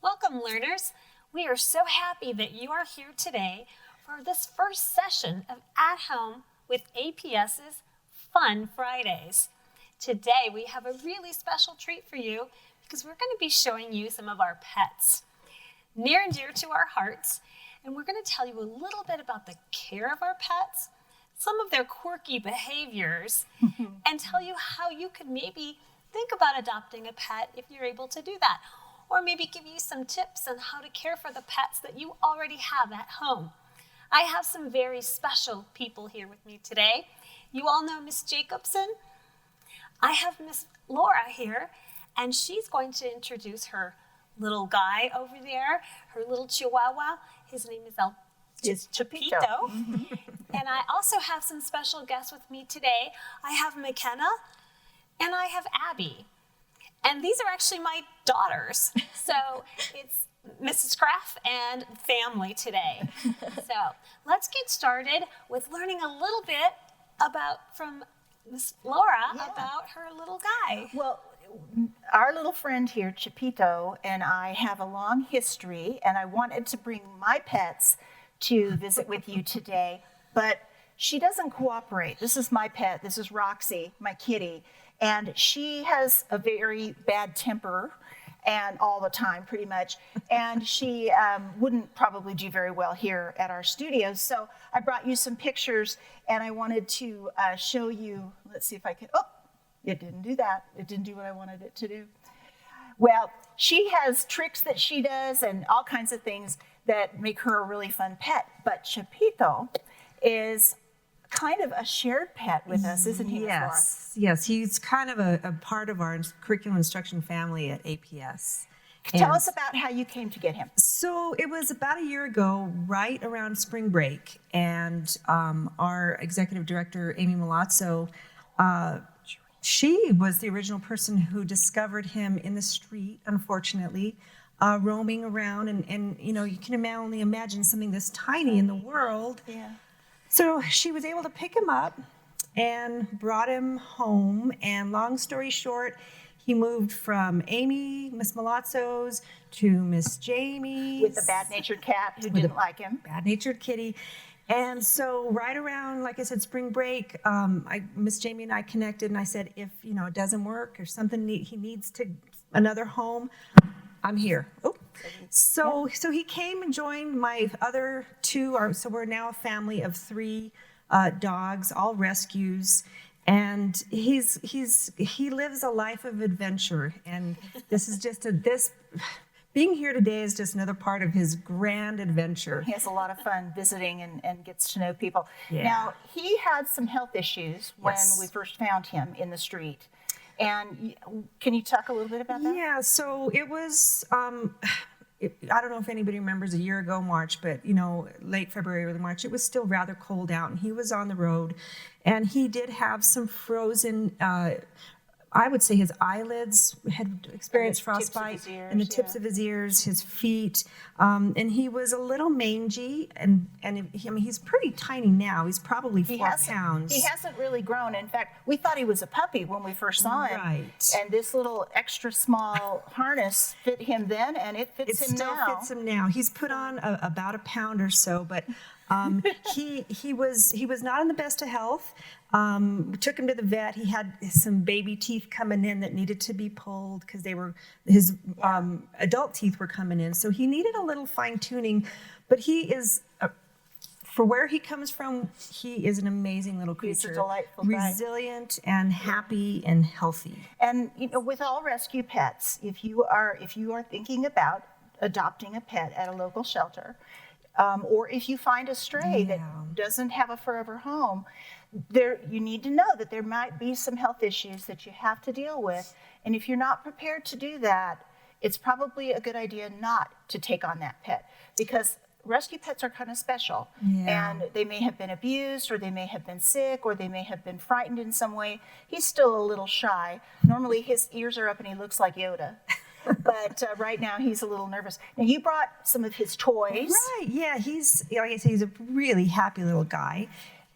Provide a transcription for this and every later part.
Welcome, learners. We are so happy that you are here today for this first session of At Home with APS's Fun Fridays. Today, we have a really special treat for you because we're going to be showing you some of our pets, near and dear to our hearts, and we're going to tell you a little bit about the care of our pets, some of their quirky behaviors, and tell you how you could maybe think about adopting a pet if you're able to do that. Or maybe give you some tips on how to care for the pets that you already have at home. I have some very special people here with me today. You all know Miss Jacobson. I have Miss Laura here, and she's going to introduce her little guy over there, her little Chihuahua. His name is Chapito. And I also have some special guests with me today. I have McKenna, and I have Abby. And these are actually my daughters. So it's Mrs. Kraft and family today. So let's get started with learning a little bit from Miss Laura about her little guy. Well, our little friend here, Chapito, and I have a long history, and I wanted to bring my pets to visit with you today, but she doesn't cooperate. This is my pet. This is Roxy, my kitty. And she has a very bad temper, and all the time, pretty much. And she wouldn't probably do very well here at our studios. So I brought you some pictures, and I wanted to show you. Let's see if I can. Oh, it didn't do that. It didn't do what I wanted it to do. Well, she has tricks that she does, and all kinds of things that make her a really fun pet. But Chapito is kind of a shared pet with us, isn't he? Yes, he's kind of a part of our curriculum instruction family at APS. Tell us about how you came to get him. So it was about a year ago, right around spring break, and our executive director, Amy Milazzo, she was the original person who discovered him in the street, unfortunately, roaming around, and you know, you can only imagine something this tiny in the world. Yeah. So she was able to pick him up and brought him home. And long story short, he moved from Amy, Miss Milazzo's, to Miss Jamie's. With the bad-natured cat who didn't like him. Bad-natured kitty. And so right around, like I said, spring break, Miss Jamie and I connected, and I said, if it doesn't work or something, he needs another home, I'm here. Oh. So he came and joined my other two. So we're now a family of 3 dogs, all rescues, and he lives a life of adventure. And this is just being here today is just another part of his grand adventure. He has a lot of fun visiting and gets to know people. Yeah. Now, he had some health issues when Yes. we first found him in the street. And can you talk a little bit about that? Yeah, so it was, I don't know if anybody remembers a year ago March, but late February, early March, it was still rather cold out, and he was on the road, and he did have some frozen, I would say his eyelids had experienced frostbite in the tips of his ears, his feet, and he was a little mangy, and he's pretty tiny now. He's probably 4 pounds. He hasn't really grown. In fact, we thought he was a puppy when we first saw him. Right. And this little extra small harness fit him then, and it fits him now. It still fits him now. He's put on about a pound or so, but he was not in the best of health. We took him to the vet. He had some baby teeth coming in that needed to be pulled because his adult teeth were coming in. So he needed a little fine tuning, but he is, for where he comes from, he is an amazing little creature. He's a delightful guy. Resilient and happy and healthy. And with all rescue pets, if you are thinking about adopting a pet at a local shelter, or if you find a stray that doesn't have a forever home, you need to know that there might be some health issues that you have to deal with. And if you're not prepared to do that, it's probably a good idea not to take on that pet, because rescue pets are kind of special. And they may have been abused, or they may have been sick, or they may have been frightened in some way. He's still a little shy. Normally his ears are up and he looks like Yoda. But right now he's a little nervous. Now, you brought some of his toys. Right, yeah, like I said, he's a really happy little guy.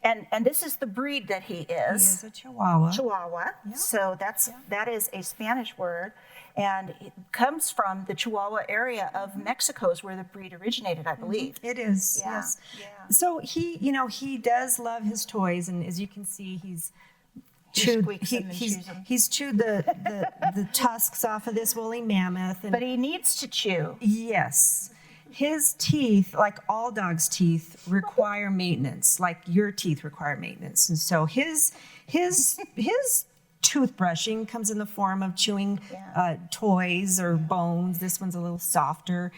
And this is the breed that he He is. is a Chihuahua. Chihuahua. So that is a Spanish word, and it comes from the Chihuahua area of Mexico, is where the breed originated, I believe. It is, Yeah, yes. yeah. So he does love his toys, and as you can see, he's chewed. squeaks them and chews them. He's chewed the tusks off of this woolly mammoth, and But he needs to chew. yes, his teeth, like all dogs' teeth, require maintenance. Like your teeth require maintenance, and so his toothbrushing comes in the form of chewing toys or bones. This one's a little softer.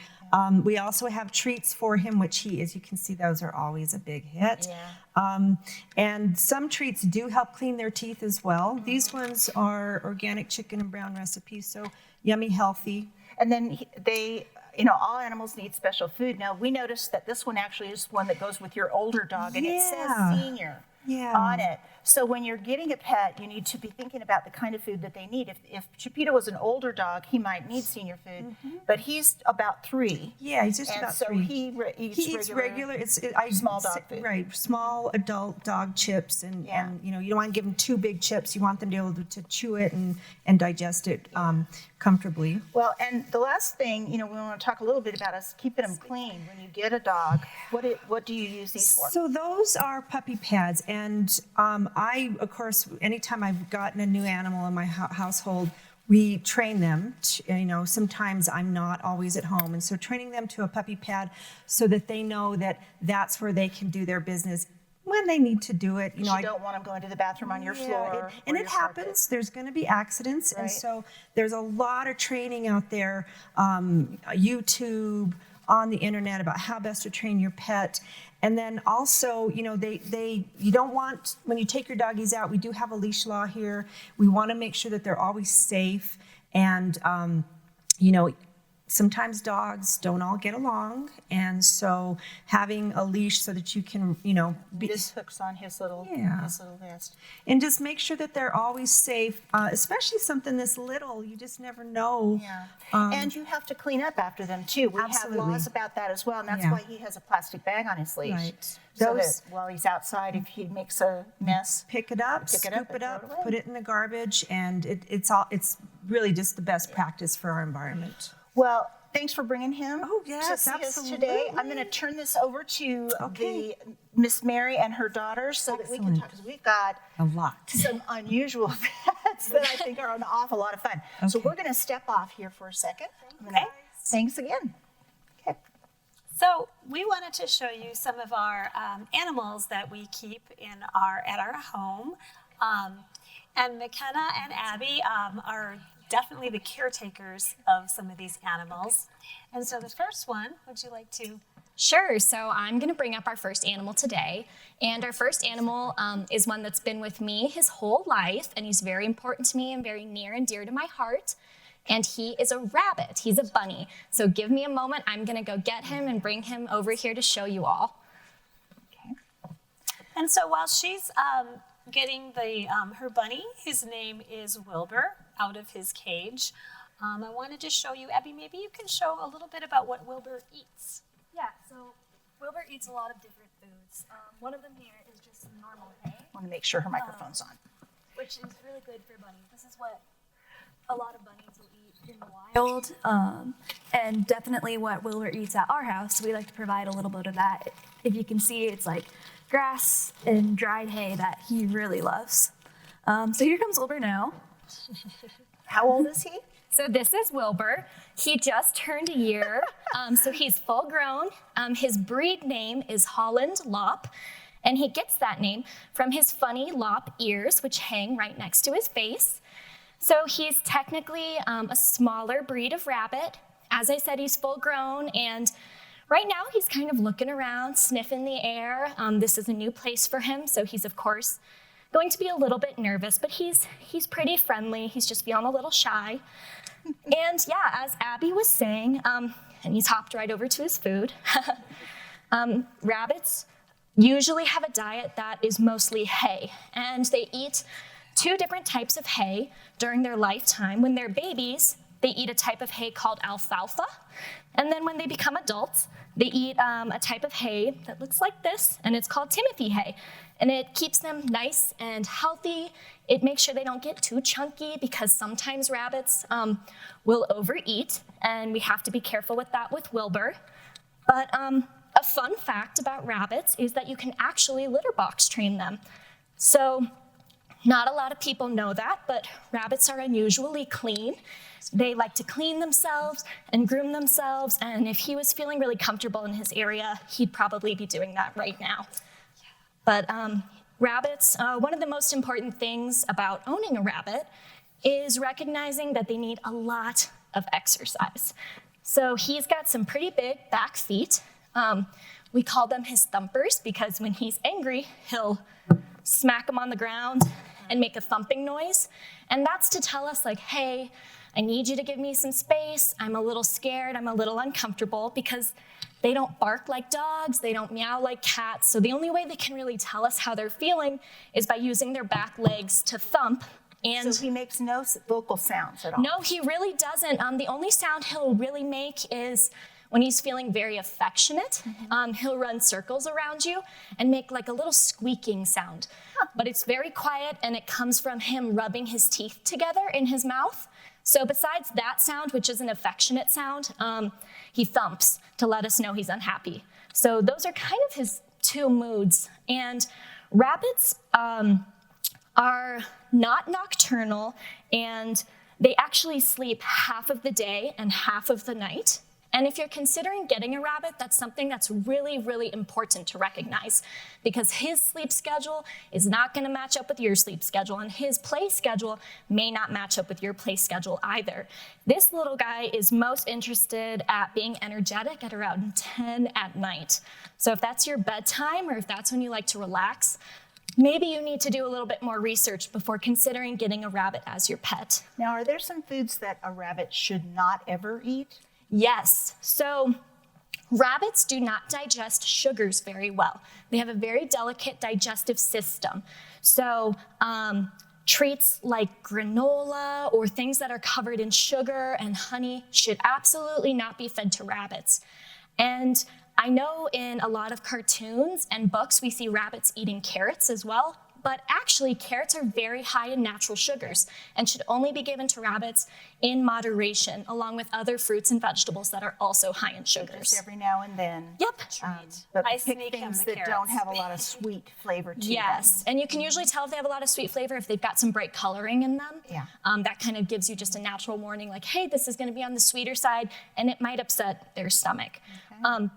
We also have treats for him, which as you can see, those are always a big hit. Yeah. And some treats do help clean their teeth as well. These ones are organic chicken and brown recipes, so yummy, healthy. And then all animals need special food. Now, we noticed that this one actually is one that goes with your older dog, and it says senior on it. So when you're getting a pet, you need to be thinking about the kind of food that they need. If Chipito was an older dog, he might need senior food, but he's about 3. Yeah, he's just And about so 3. he eats regular. Small dog food. Right, small adult dog chips, and you don't want to give them too big chips. You want them to be able to chew it and digest it comfortably. Well, and the last thing, we want to talk a little bit about is keeping them clean. When you get a dog, what do you use these for? So those are puppy pads, and I, of course, anytime I've gotten a new animal in my household, we train them. Sometimes I'm not always at home, and so training them to a puppy pad so that they know that that's where they can do their business when they need to do it. You don't want them going to the bathroom on your floor. And it happens. There's going to be accidents, and so there's a lot of training out there, YouTube, on the internet about how best to train your pet. And then also, you don't want, when you take your doggies out, we do have a leash law here. We want to make sure that they're always safe. And, sometimes dogs don't all get along. And so having a leash so that you can, This hooks on his little vest. And just make sure that they're always safe, especially something this little. You just never know. Yeah. And you have to clean up after them, too. We have laws about that as well, and that's why he has a plastic bag on his leash. Right. So that while he's outside, if he makes a mess, pick it up, scoop it up, put it in the garbage, and it's really just the best practice for our environment. Well, thanks for bringing him yes, to see absolutely. us today. I'm going to turn this over to the Miss Mary and her daughters so that we can talk, because we've got a lot. Some unusual pets that I think are an awful lot of fun. So we're going to step off here for a second. Thanks again. Okay. So we wanted to show you some of our animals that we keep at our home. And McKenna and Abby are definitely the caretakers of some of these animals. And so the first one, would you like to? Sure. So I'm going to bring up our first animal today. And our first animal is one that's been with me his whole life, and he's very important to me and very near and dear to my heart. And he is a rabbit. He's a bunny. So give me a moment. I'm going to go get him and bring him over here to show you all. Okay. And so while she's getting her bunny, his name is Wilbur, out of his cage. I wanted to show you, Abby, maybe you can show a little bit about what Wilbur eats. Yeah, so Wilbur eats a lot of different foods. One of them here is just normal hay. I want to make sure her microphone's on. Which is really good for bunnies. This is what a lot of bunnies will eat in the wild. And definitely what Wilbur eats at our house. We like to provide a little bit of that. If you can see, it's like grass and dried hay that he really loves. So here comes Wilbur now. How old is he? So this is Wilbur. He just turned a year, so he's full grown. His breed name is Holland Lop, and he gets that name from his funny lop ears, which hang right next to his face. So he's technically a smaller breed of rabbit. As I said, he's full grown, and right now he's kind of looking around, sniffing the air. This is a new place for him, so he's, of course, going to be a little bit nervous, but he's pretty friendly. He's just feeling a little shy. And yeah, as Abby was saying, and he's hopped right over to his food, rabbits usually have a diet that is mostly hay, and they eat 2 different types of hay during their lifetime. When they're babies, they eat a type of hay called alfalfa. And then when they become adults, they eat a type of hay that looks like this, and it's called Timothy hay. And it keeps them nice and healthy. It makes sure they don't get too chunky because sometimes rabbits will overeat, and we have to be careful with that with Wilbur. But a fun fact about rabbits is that you can actually litter box train them. So not a lot of people know that, but rabbits are unusually clean. They like to clean themselves and groom themselves, and if he was feeling really comfortable in his area, he'd probably be doing that right now. But rabbits, one of the most important things about owning a rabbit is recognizing that they need a lot of exercise. So he's got some pretty big back feet. We call them his thumpers because when he's angry, he'll smack them on the ground and make a thumping noise. And that's to tell us like, hey, I need you to give me some space. I'm a little scared, I'm a little uncomfortable, because they don't bark like dogs, they don't meow like cats. So the only way they can really tell us how they're feeling is by using their back legs to thump. And So he makes no vocal sounds at all? no, he really doesn't. The only sound he'll really make is when he's feeling very affectionate. He'll run circles around you and make like a little squeaking sound. But it's very quiet, and it comes from him rubbing his teeth together in his mouth. So besides that sound, which is an affectionate sound, he thumps to let us know he's unhappy. So those are kind of his two moods. And rabbits are not nocturnal, and they actually sleep half of the day and half of the night. And if you're considering getting a rabbit, that's something that's really, really important to recognize, because his sleep schedule is not going to match up with your sleep schedule, and his play schedule may not match up with your play schedule either. This little guy is most interested at being energetic at around 10 at night. So if that's your bedtime, or if that's when you like to relax, maybe you need to do a little bit more research before considering getting a rabbit as your pet. Now, are there some foods that a rabbit should not ever eat? Yes. So rabbits do not digest sugars very well. They have a very delicate digestive system. So treats like granola or things that are covered in sugar and honey should absolutely not be fed to rabbits. And I know in a lot of cartoons and books we see rabbits eating carrots as well, but actually carrots are very high in natural sugars and should only be given to rabbits in moderation, along with other fruits and vegetables that are also high in sugars. Just every now and then. Yep. But I pick sneak things him the that don't carrots. have a lot of sweet flavor to them. Yes, and you can usually tell if they have a lot of sweet flavor if they've got some bright coloring in them. Yeah. That kind of gives you just a natural warning, like, hey, this is going to be on the sweeter side, and it might upset their stomach.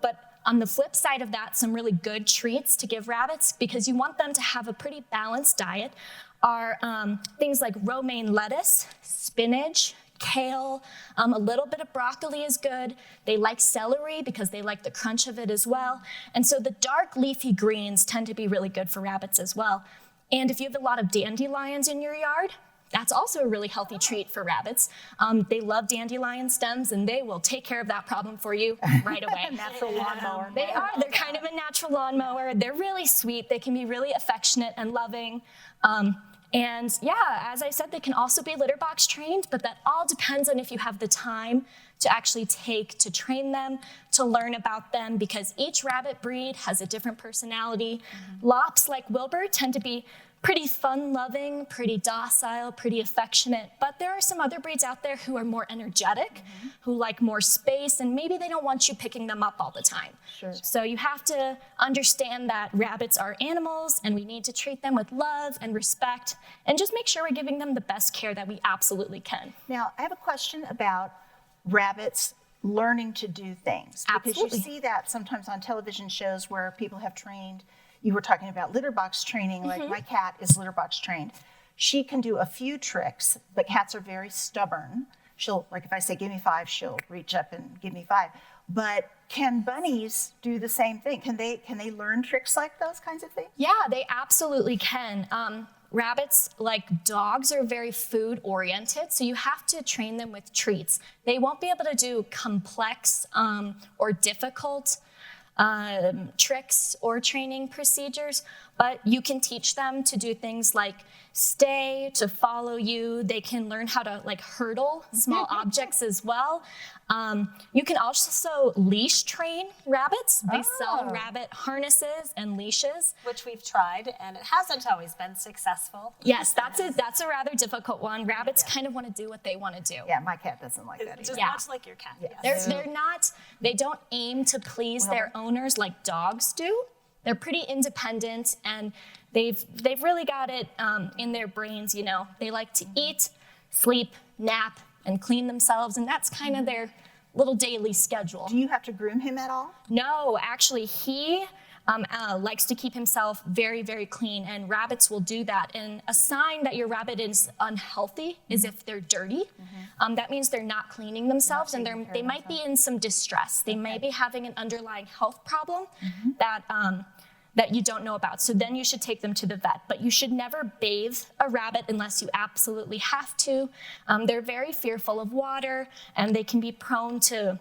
But on the flip side of that, some really good treats to give rabbits, because you want them to have a pretty balanced diet, are things like romaine lettuce, spinach, kale, a little bit of broccoli is good. They like celery because they like the crunch of it as well. And so the dark leafy greens tend to be really good for rabbits as well. And if you have a lot of dandelions in your yard, that's also a really healthy treat for rabbits. They love dandelion stems, and they will take care of that problem for you right away. Natural lawnmower. They are. They're kind of a natural lawnmower. They're really sweet. They can be really affectionate and loving. And yeah, as I said, they can also be litter box trained, but that all depends on if you have the time to actually take to train them, to learn about them, because each rabbit breed has a different personality. Lops, like Wilbur, tend to be pretty fun-loving, pretty docile, pretty affectionate, but there are some other breeds out there who are more energetic, who like more space, and maybe they don't want you picking them up all the time. Sure. So you have to understand that rabbits are animals, and we need to treat them with love and respect, and just make sure we're giving them the best care that we absolutely can. Now, I have a question about rabbits learning to do things. Absolutely. Because you see that sometimes on television shows where people have trained. You were talking about litter box training, like my cat is litter box trained. She can do a few tricks, but cats are very stubborn. She'll, like if I say, give me 5, she'll reach up and give me 5. But can bunnies do the same thing? Can they learn tricks like those kinds of things? Yeah, they absolutely can. Rabbits, like dogs, are very food oriented, so you have to train them with treats. They won't be able to do complex or difficult tricks or training procedures, but you can teach them to do things like stay, to follow you. They can learn how to like hurdle small objects as well. You can also leash train rabbits. They sell rabbit harnesses and leashes. Which we've tried, and it hasn't always been successful. Yes, that's a rather difficult one. Rabbits kind of want to do what they want to do. Yeah, my cat doesn't like that Just either. much like your cat. Yes. They don't aim to please their owners like dogs do. They're pretty independent, and they've really got it in their brains, you know. They like to eat, sleep, nap, and clean themselves, and that's kind of their little daily schedule. Do you have to groom him at all? No, actually, he likes to keep himself very, very clean, and rabbits will do that. And a sign that your rabbit is unhealthy is if they're dirty. That means they're not cleaning themselves, and they might be in some distress. They may be having an underlying health problem that you don't know about. So then you should take them to the vet. But you should never bathe a rabbit unless you absolutely have to. They're very fearful of water, and they can be prone to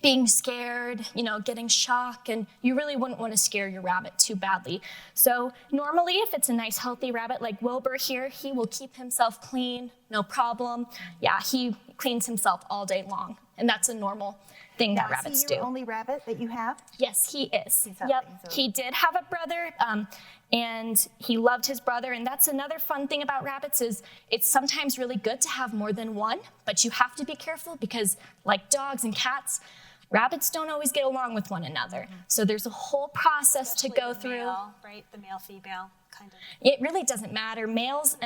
being scared, you know, getting shock, and you really wouldn't want to scare your rabbit too badly. So normally, if it's a nice healthy rabbit like Wilbur here, he will keep himself clean, no problem. Yeah, he cleans himself all day long, and that's a normal thing that rabbits Is he do. your only rabbit that you have? Yes, he is. He's He did have a brother, and he loved his brother. And that's another fun thing about rabbits is it's sometimes really good to have more than one, but you have to be careful because like dogs and cats, rabbits don't always get along with one another. So there's a whole process to go through. Male, right? The male, female kind of. It really doesn't matter. Males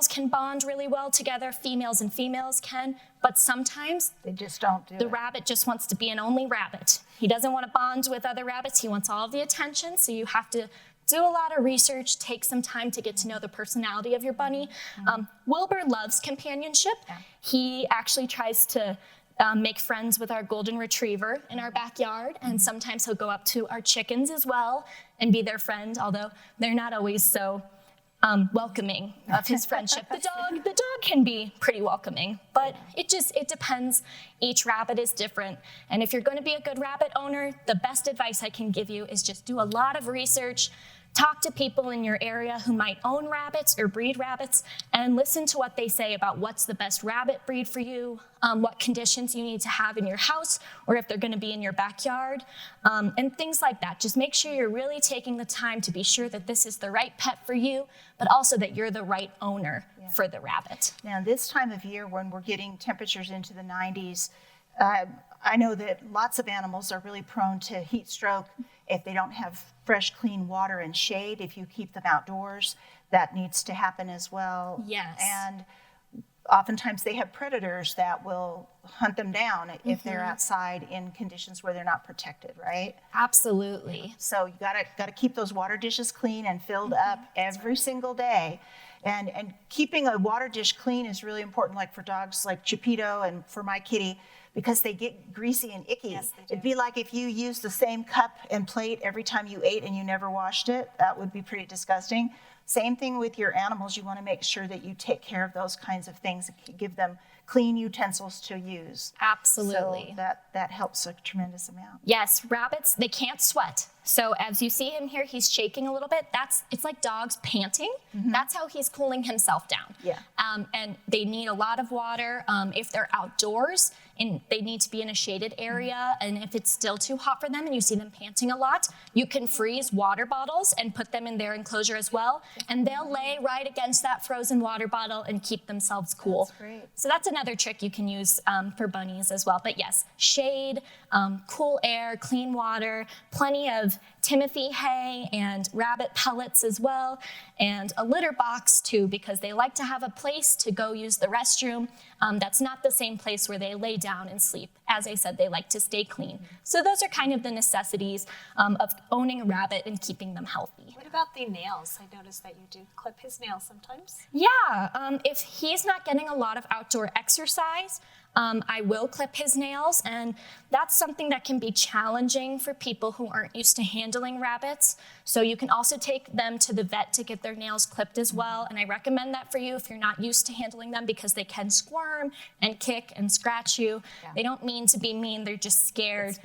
can bond really well together. Females and females can. But sometimes They just don't do the it. rabbit just wants to be an only rabbit. He doesn't want to bond with other rabbits. He wants all of the attention. So you have to do a lot of research, take some time to get to know the personality of your bunny. Wilbur loves companionship. He actually tries to make friends with our golden retriever in our backyard, and sometimes he'll go up to our chickens as well and be their friend, although they're not always so welcoming of his friendship. The dog can be pretty welcoming, but it depends. Each rabbit is different, and if you're going to be a good rabbit owner, the best advice I can give you is just do a lot of research. Talk to people in your area who might own rabbits or breed rabbits and listen to what they say about what's the best rabbit breed for you, what conditions you need to have in your house, or if they're going to be in your backyard, and things like that. Just make sure you're really taking the time to be sure that this is the right pet for you, but also that you're the right owner for the rabbit. Now, this time of year when we're getting temperatures into the 90s, I know that lots of animals are really prone to heat stroke if they don't have fresh, clean water and shade. If you keep them outdoors, that needs to happen as well. Yes. And oftentimes they have predators that will hunt them down if they're outside in conditions where they're not protected, right? Absolutely. So you gotta keep those water dishes clean and filled up every single day. And keeping a water dish clean is really important, like for dogs like Chipito and for my kitty, because they get greasy and icky. Yes, they do. It'd be like if you used the same cup and plate every time you ate and you never washed it. That would be pretty disgusting. Same thing with your animals. You want to make sure that you take care of those kinds of things and give them clean utensils to use. Absolutely. So that helps a tremendous amount. Yes, rabbits, they can't sweat. So as you see him here, he's shaking a little bit. It's like dogs panting. That's how he's cooling himself down. Yeah. And they need a lot of water. If they're outdoors, and they need to be in a shaded area, and if it's still too hot for them and you see them panting a lot, you can freeze water bottles and put them in their enclosure as well, and they'll lay right against that frozen water bottle and keep themselves cool. That's great. So that's another trick you can use for bunnies as well. But yes, shade, cool air, clean water, plenty of Timothy hay and rabbit pellets as well, and a litter box too, because they like to have a place to go use the restroom. That's not the same place where they lay down and sleep. As I said, they like to stay clean. So those are kind of the necessities of owning a rabbit and keeping them healthy. What about the nails? I noticed that you do clip his nails sometimes. Yeah, if he's not getting a lot of outdoor exercise, I will clip his nails, and that's something that can be challenging for people who aren't used to handling rabbits. So you can also take them to the vet to get their nails clipped as well, and I recommend that for you if you're not used to handling them because they can squirm and kick and scratch you. Yeah. They don't mean to be mean, they're just scared.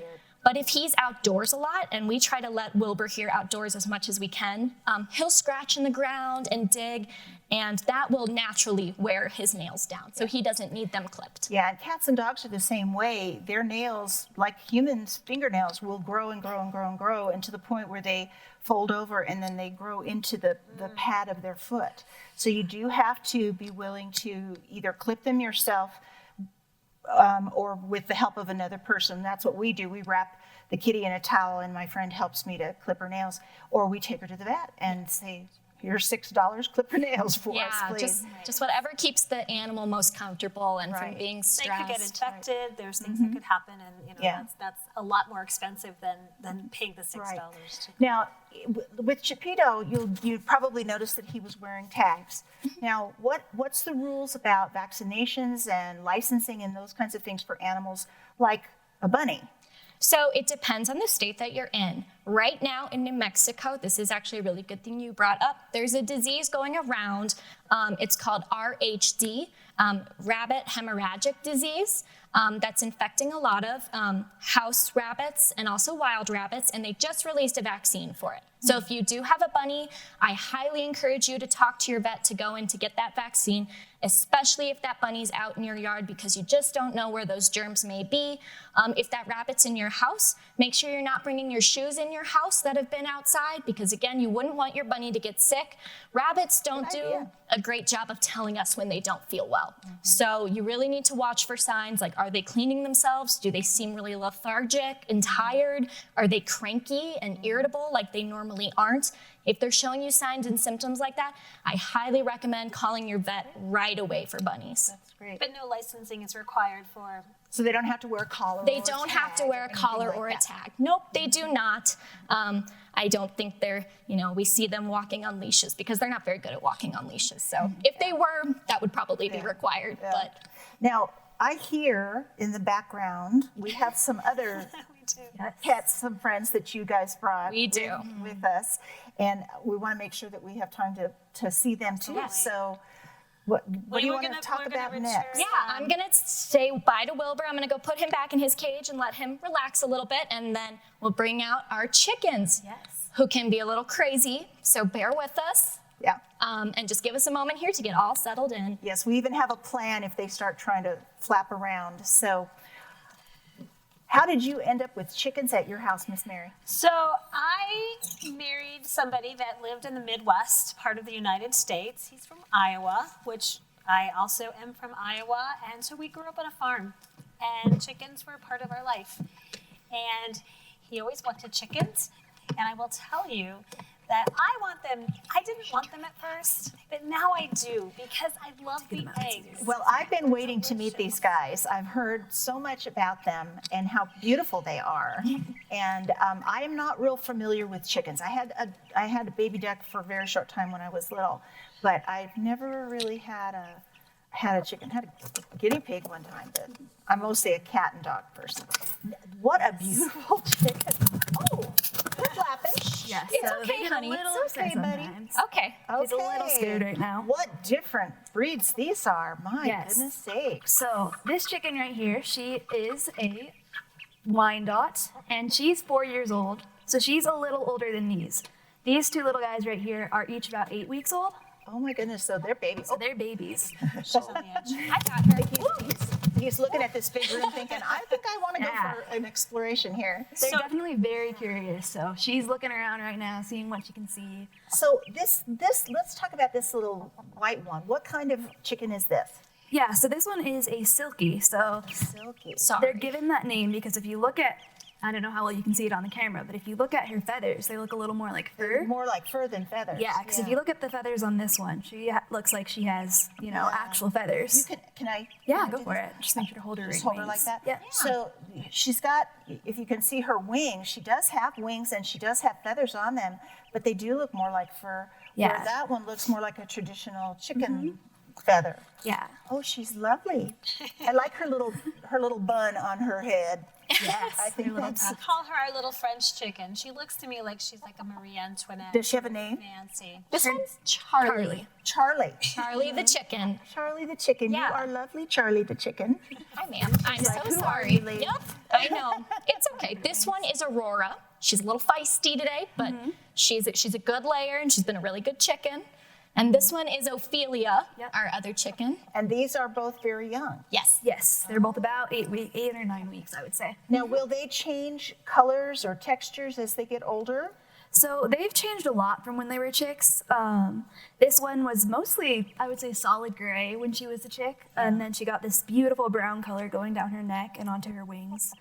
But if he's outdoors a lot, and we try to let Wilbur here outdoors as much as we can, he'll scratch in the ground and dig, and that will naturally wear his nails down. So he doesn't need them clipped. Yeah, and cats and dogs are the same way. Their nails, like humans' fingernails, will grow and grow and grow and grow, and to the point where they fold over and then they grow into the pad of their foot. So you do have to be willing to either clip them yourself or with the help of another person. That's what we do. We wrap the kitty in a towel and my friend helps me to clip her nails, or we take her to the vet and say, here's $6, clip her nails for us, please. Just whatever keeps the animal most comfortable and from Right. being They stressed. could get infected. There's things that could happen, and Yeah. that's a lot more expensive than paying the $6. Right. To Now, with Chipito, you probably noticed that he was wearing tags. Now, what's the rules about vaccinations and licensing and those kinds of things for animals like a bunny? So it depends on the state that you're in. Right now in New Mexico, this is actually a really good thing you brought up. There's a disease going around. It's called RHD, rabbit hemorrhagic disease, that's infecting a lot of house rabbits and also wild rabbits, and they just released a vaccine for it. So if you do have a bunny, I highly encourage you to talk to your vet to go in to get that vaccine, especially if that bunny's out in your yard, because you just don't know where those germs may be. If that rabbit's in your house, make sure you're not bringing your shoes in your house that have been outside, because again, you wouldn't want your bunny to get sick. Rabbits don't do a great job of telling us when they don't feel well. So you really need to watch for signs like, are they cleaning themselves? Do they seem really lethargic and tired? Are they cranky and irritable like they normally aren't? If they're showing you signs and symptoms like that, I highly recommend calling your vet right away for bunnies. That's great. But no licensing is required for. So they don't have to wear a collar. They or a don't have to tag wear a anything collar like or a that. tag. Nope, they do not. I don't think they're, we see them walking on leashes because they're not very good at walking on leashes. So if they were, that would probably be required. Yeah. But Now, I hear in the background we have some other We do. pets, some friends that you guys brought We do. with us, and we want to make sure that we have time to see them too. Absolutely. So, what do you we're want to gonna- talk we're gonna about return- next? yeah, I'm going to say bye to Wilbur. I'm going to go put him back in his cage and let him relax a little bit. And then we'll bring out our chickens, who can be a little crazy. So bear with us. Yeah. And just give us a moment here to get all settled in. Yes, we even have a plan if they start trying to flap around. So, how did you end up with chickens at your house, Miss Mary? So I married somebody that lived in the Midwest part of the United States. He's from Iowa, which I also am from Iowa. And so we grew up on a farm, and chickens were a part of our life. And he always wanted chickens. And I will tell you that I didn't want them at first, but now I do, because I love the eggs. Well, I've been waiting to meet these guys. I've heard so much about them and how beautiful they are. And I am not real familiar with chickens. I had a baby duck for a very short time when I was little, but I've never really had a chicken. Had a guinea pig one time, but I'm mostly a cat and dog person. What a beautiful chicken. Oh, they're flapping. Yes. It's so okay, they get honey. a little It's okay, upset buddy. sometimes. Okay. He's a little scared right now. What different breeds these are. My Yes. goodness sakes. So this chicken right here, she is a Wyandotte, and she's 4 years old. So she's a little older than these. These two little guys right here are each about 8 weeks old. Oh my goodness, so they're babies. So they're babies. She's on the edge. I got her. He's looking at this big room thinking, I think I want to Yeah. go for an exploration here. They're So- definitely very curious. So she's looking around right now, seeing what she can see. So this let's talk about this little white one. What kind of chicken is this? Yeah, so this one is a silky. So Silky. they're given that name because if you look at, I don't know how well you can see it on the camera, but if you look at her feathers, they look a little more like fur. More like fur than feathers. Yeah, because if you look at the feathers on this one, she looks like she has, actual feathers. can I? Yeah, can I go do for this? it. Just make sure to hold her Just right hold her wings. like that? Yeah. So she's got, if you can see her wings, she does have wings and she does have feathers on them, but they do look more like fur. Yeah. Where that one looks more like a traditional chicken feather. Yeah. Oh, she's lovely. I like her little bun on her head. Yes, I think They're little that's. We call her our little French chicken. She looks to me like she's like a Marie Antoinette. Does she have a name? Nancy. This one's Charlie. Charlie. Charlie the chicken. Charlie the chicken. Yeah. You are lovely, Charlie the chicken. Hi, ma'am. I'm so "Who are sorry. you, lady?" Yep, I know. It's okay. This one is Aurora. She's a little feisty today, but she's a good layer, and she's been a really good chicken. And this one is Ophelia, our other chicken. And these are both very young. Yes. Yes, they're both about 8 or 9 weeks, I would say. Now, will they change colors or textures as they get older? So they've changed a lot from when they were chicks. This one was mostly, I would say, solid gray when she was a chick, and then she got this beautiful brown color going down her neck and onto her wings.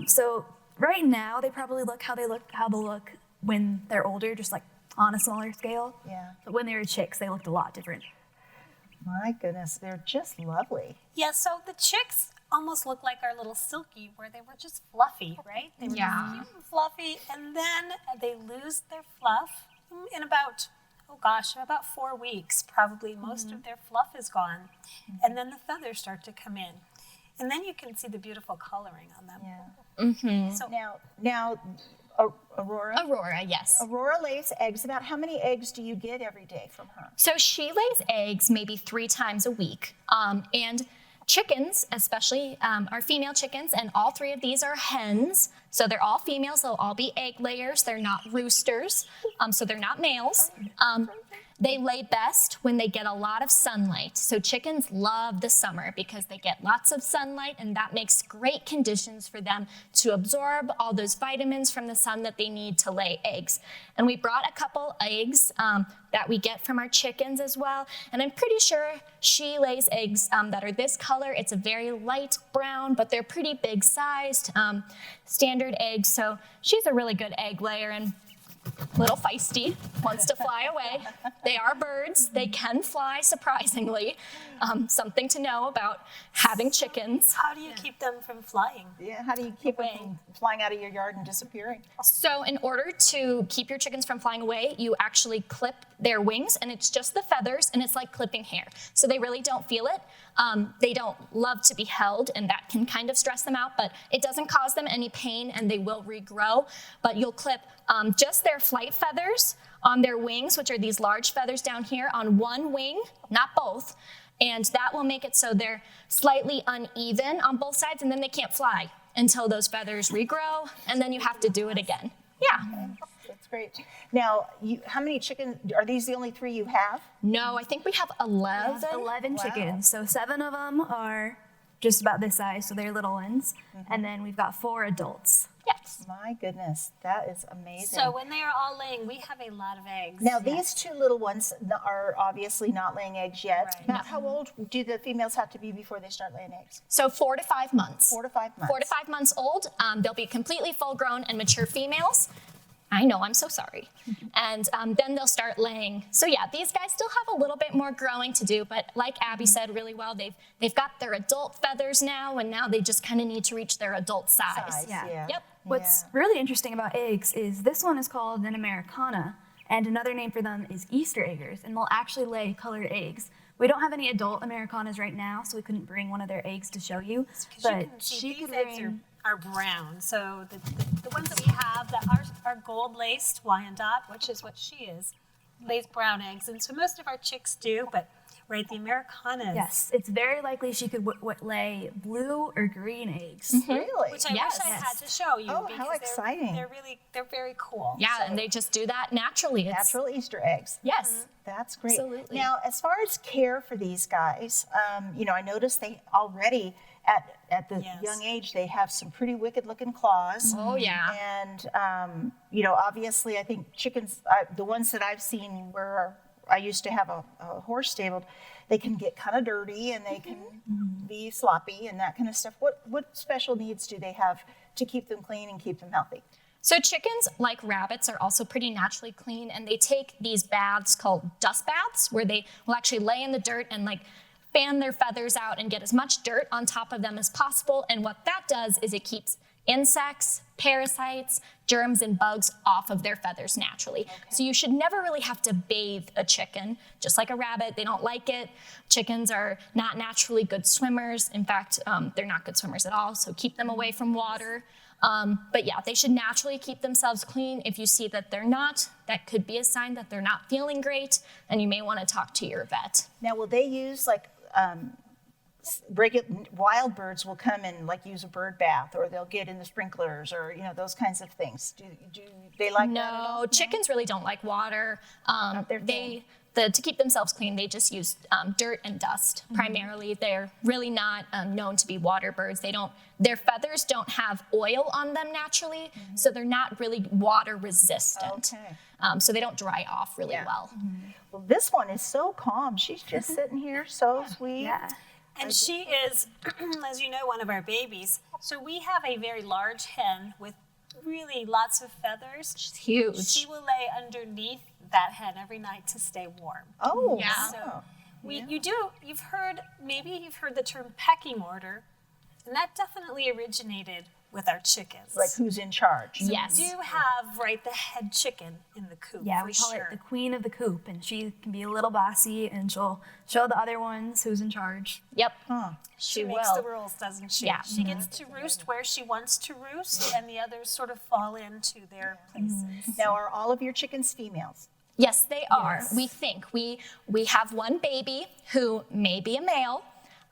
So right now, they probably look how they'll look when they're older, just like on a smaller scale. Yeah. But when they were chicks, they looked a lot different. My goodness, they're just lovely. Yeah, so the chicks almost look like our little Silky, where they were just fluffy, right? They were just cute and fluffy, and then they lose their fluff in about 4 weeks, probably. Most of their fluff is gone, and then the feathers start to come in, and then you can see the beautiful coloring on them. Yeah. So Now, Aurora. Aurora, yes. Aurora lays eggs. About how many eggs do you get every day from her? So she lays eggs maybe 3 times a week. And chickens, especially our female chickens, and all 3 of these are hens. So they're all females. They'll all be egg layers. They're not roosters. So they're not males. They lay best when they get a lot of sunlight. So chickens love the summer because they get lots of sunlight, and that makes great conditions for them to absorb all those vitamins from the sun that they need to lay eggs. And we brought a couple eggs that we get from our chickens as well. And I'm pretty sure she lays eggs that are this color. It's a very light brown, but they're pretty big sized, standard eggs. So she's a really good egg layer, and little feisty, wants to fly away. They are birds. They can fly, surprisingly. Something to know about having chickens. how do you keep them from flying? Yeah. How do you keep them from flying out of your yard and disappearing? So in order to keep your chickens from flying away, you actually clip their wings, and it's just the feathers, and it's like clipping hair. So they really don't feel it. They don't love to be held, and that can kind of stress them out, but it doesn't cause them any pain, and they will regrow. But you'll clip just their flight feathers on their wings, which are these large feathers down here, on one wing, not both. And that will make it so they're slightly uneven on both sides, and then they can't fly until those feathers regrow, and then you have to do it again. Yeah. That's great. Now, how many chickens? Are these the only 3 you have? No, I think we have 11. 11 chickens. So 7 of them are just about this size, so they're little ones. And then we've got 4 adults. Yes. My goodness, that is amazing. So when they are all laying, we have a lot of eggs. Now, these 2 little ones are obviously not laying eggs yet. Right. About how old do the females have to be before they start laying eggs? So 4 to 5 months. 4 to 5 months. 4 to 5 months old. They'll be completely full grown and mature females. I know, I'm so sorry. And then they'll start laying. So yeah, these guys still have a little bit more growing to do, but like Abby said really well, they've got their adult feathers now, and now they just kind of need to reach their adult size. Yeah. Yep. What's really interesting about eggs is this one is called an Americana, and another name for them is Easter eggers, and they'll actually lay colored eggs. We don't have any adult Americanas right now, so we couldn't bring one of their eggs to show you. But she these could eggs bring. are brown. So the ones that we have that are gold laced Wyandotte, which is what she is, lays brown eggs. And so most of our chicks do, but right, the Americanas. Yes, it's very likely she could lay blue or green eggs. Really? Which I Yes. wish I had to show you. Oh, how because exciting. They're very cool. Yeah, and they just do that naturally. Natural Easter eggs. Yes. That's great. Absolutely. Now, as far as care for these guys, I noticed they already at the Yes. young age they have some pretty wicked looking claws. Oh, yeah. And obviously, I think chickens, the ones that I've seen where I used to have a horse stabled, they can get kind of dirty and they can be sloppy and that kind of stuff. What special needs do they have to keep them clean and keep them healthy? So chickens, like rabbits, are also pretty naturally clean, and they take these baths called dust baths, where they will actually lay in the dirt and fan their feathers out and get as much dirt on top of them as possible. And what that does is it keeps insects, parasites, germs and bugs off of their feathers naturally. So you should never really have to bathe a chicken, just like a rabbit. They don't like it. Chickens are not naturally good swimmers. In fact, they're not good swimmers at all, so keep them away from water. But yeah, they should naturally keep themselves clean. If you see that they're not, that could be a sign that they're not feeling great, and you may want to talk to your vet. Now, will they use like wild birds will come and like use a bird bath, or they'll get in the sprinklers, or those kinds of things? Do they like that at all? No, chickens really don't like water. their thing. To keep themselves clean, they just use dirt and dust primarily. They're really not known to be water birds. Their feathers don't have oil on them naturally, so they're not really water resistant. Okay. So they don't dry off really well. Well, this one is so calm. She's just sitting here, so sweet. Yeah. And she is, as you know, one of our babies. So we have a very large hen with really lots of feathers. She's huge. She will lay underneath that hen every night to stay warm. Oh, Yeah. wow. You've heard the term pecking order, and that definitely originated with our chickens. Like who's in charge? Yes. We do have, the head chicken in the coop. Yeah, for we call sure. it the queen of the coop, and she can be a little bossy, and she'll show the other ones who's in charge. Yep. Huh. She will. makes the rules, doesn't she? Yeah. She gets to roost where she wants to roost, and the others sort of fall into their places. Now, are all of your chickens females? Yes, they are. We think. We have one baby who may be a male,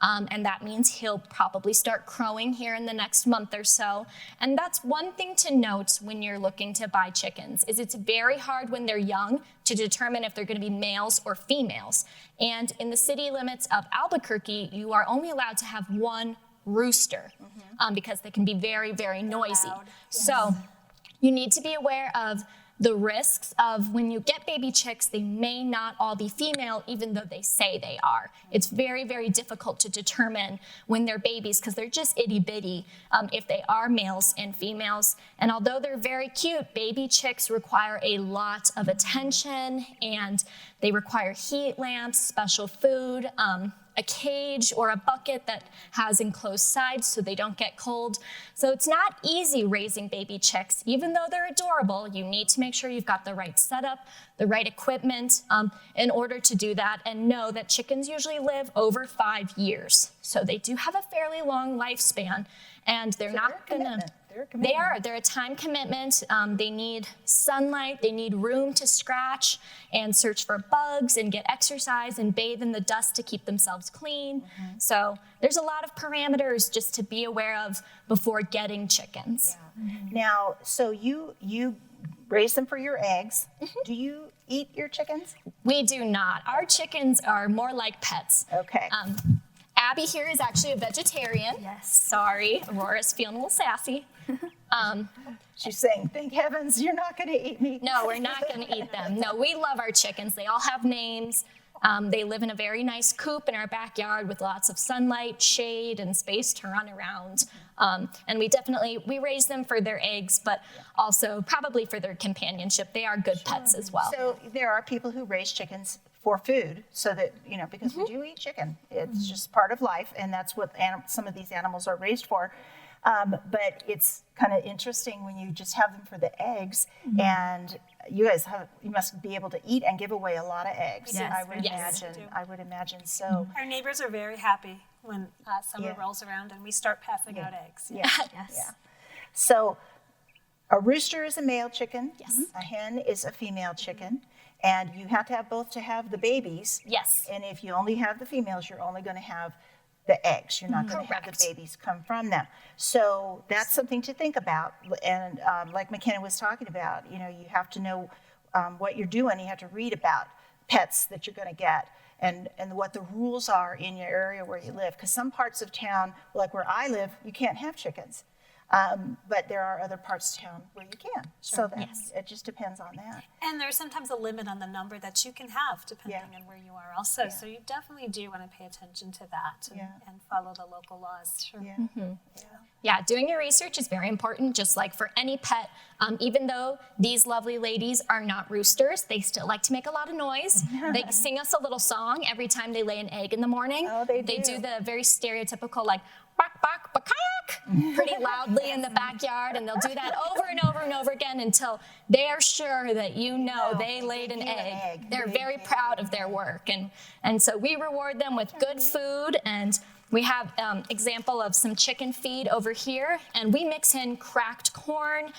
and that means he'll probably start crowing here in the next month or so. And that's one thing to note when you're looking to buy chickens, is it's very hard when they're young to determine if they're going to be males or females. And in the city limits of Albuquerque, you are only allowed to have one rooster because they can be very, very noisy. Loud. So you need to be aware of the risks of when you get baby chicks, they may not all be female, even though they say they are. It's very, very difficult to determine when they're babies because they're just itty bitty if they are males and females. And although they're very cute, baby chicks require a lot of attention, and they require heat lamps, special food, a cage or a bucket that has enclosed sides so they don't get cold. So it's not easy raising baby chicks. Even though they're adorable, you need to make sure you've got the right setup, the right equipment in order to do that, and know that chickens usually live over 5 years. So they do have a fairly long lifespan, and they're not gonna. They're a time commitment. They need sunlight, they need room to scratch and search for bugs and get exercise and bathe in the dust to keep themselves clean. So there's a lot of parameters just to be aware of before getting chickens. Now, so you raise them for your eggs. Do you eat your chickens? We do not. Our chickens are more like pets. Okay. Abby here is actually a vegetarian. Yes. Sorry, Aurora's feeling a little sassy. She's saying, thank heavens you're not going to eat me. No, we're not going to eat them. No, we love our chickens. They all have names. They live in a very nice coop in our backyard with lots of sunlight, shade, and space to run around. And we raise them for their eggs, but also probably for their companionship. They are good pets as well. So there are people who raise chickens for food, so that, because we do eat chicken. It's just part of life, and that's what some of these animals are raised for. But it's kind of interesting when you just have them for the eggs, and you must be able to eat and give away a lot of eggs. Yes, I would yes. imagine. I would imagine so. Our neighbors are very happy when summer Yeah. rolls around and we start passing out eggs. Yeah. Yes. Yeah. So a rooster is a male chicken. Yes. A hen is a female chicken. And you have to have both to have the babies. Yes. And if you only have the females, you're only going to have the eggs. You're not going to have Correct. the babies come from them. So that's something to think about. And like McKenna was talking about, you have to know what you're doing. You have to read about pets that you're going to get and what the rules are in your area where you live. Because some parts of town, like where I live, you can't have chickens. But there are other parts of town where you can. So it just depends on that. And there's sometimes a limit on the number that you can have depending Yeah. on where you are also. So you definitely do want to pay attention to that and follow the local laws. Sure. Yeah. Yeah, doing your research is very important, just like for any pet. Even though these lovely ladies are not roosters, they still like to make a lot of noise. They sing us a little song every time they lay an egg in the morning. Oh, they They do. do the very stereotypical, like, bak, bak, bakak, quack pretty loudly in the backyard, and they'll do that over and over and over again until they are sure that you know they laid an egg. They're very proud of their work, and so we reward them with good food, and we have example of some chicken feed over here, and we mix in cracked corn.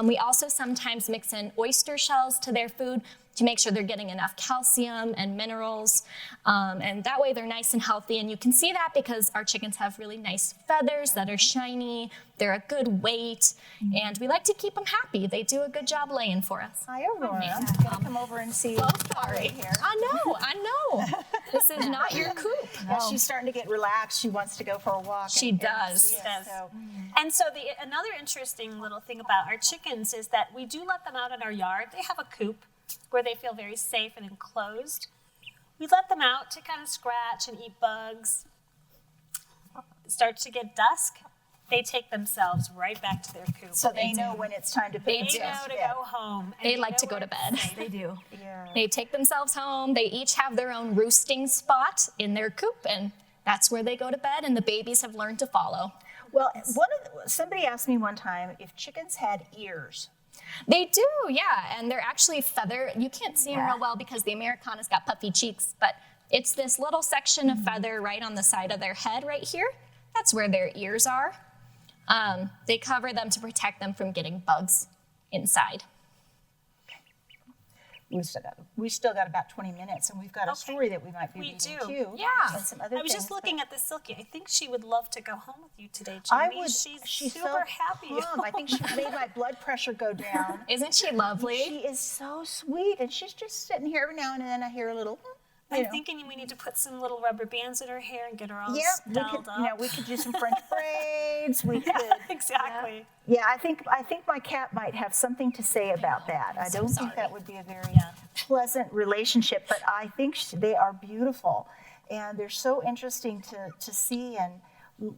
We also sometimes mix in oyster shells to their food to make sure they're getting enough calcium and minerals. And that way they're nice and healthy. And you can see that because our chickens have really nice feathers that are shiny. They're a good weight. And we like to keep them happy. They do a good job laying for us. Hi, Aurora. I'm going to come over and see. Oh, sorry. Here. I know. This is not your coop. Yeah, she's starting to get relaxed. She wants to go for a walk. She does. See us, so. And so another interesting little thing about our chickens is that we do let them out in our yard. They have a coop where they feel very safe and enclosed. We let them out to kind of scratch and eat bugs. It starts to get dusk. They take themselves right back to their coop. So they know when it's time to put They themselves know to to bed. go home. and They like know to go where to bed. stay. They do. Yeah. They take themselves home. They each have their own roosting spot in their coop, and that's where they go to bed, and the babies have learned to follow. Well, somebody asked me one time if chickens had ears. They do, yeah, and they're actually feather. You can't see them real well because the Americana's got puffy cheeks, but it's this little section of feather right on the side of their head right here. That's where their ears are. They cover them to protect them from getting bugs inside. We still got about 20 minutes, and we've got a story that we might be We reading do. too. Yeah. And some other I was just things, looking at the Silky. I think she would love to go home with you today, Jamie. I would. She's so super happy. calm. I think she made my blood pressure go down. Isn't she lovely? She is so sweet, and she's just sitting here every now and then. I hear a little. I'm thinking we need to put some little rubber bands in her hair and get her all Yeah, we styled could. up. We could do some French braids. We could. Exactly. Yeah, I think my cat might have something to say about that. I don't think that would be a very pleasant relationship, but I think they are beautiful, and they're so interesting to see and